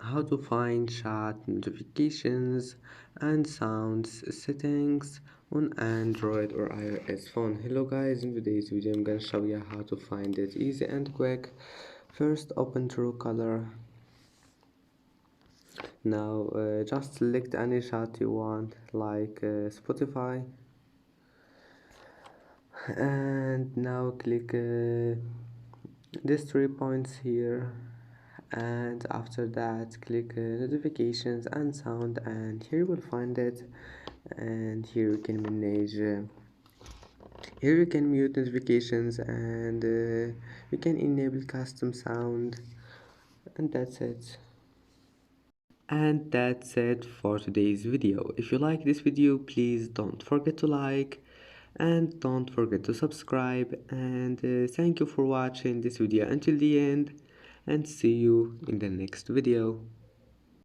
how to find chat notifications and sounds settings on Android or iOS phone. Hello guys, in today's video I'm gonna show you how to find it easy and quick. First, open Truecaller. Now just select any chat you want, like Spotify, and now click these 3 points here, and after that click notifications and sound, and here you will find it. And here you can manage here you can mute notifications, and you can enable custom sound, and that's it for today's video. If you like this video, please don't forget to like and don't forget to subscribe, and thank you for watching this video until the end, and see you in the next video.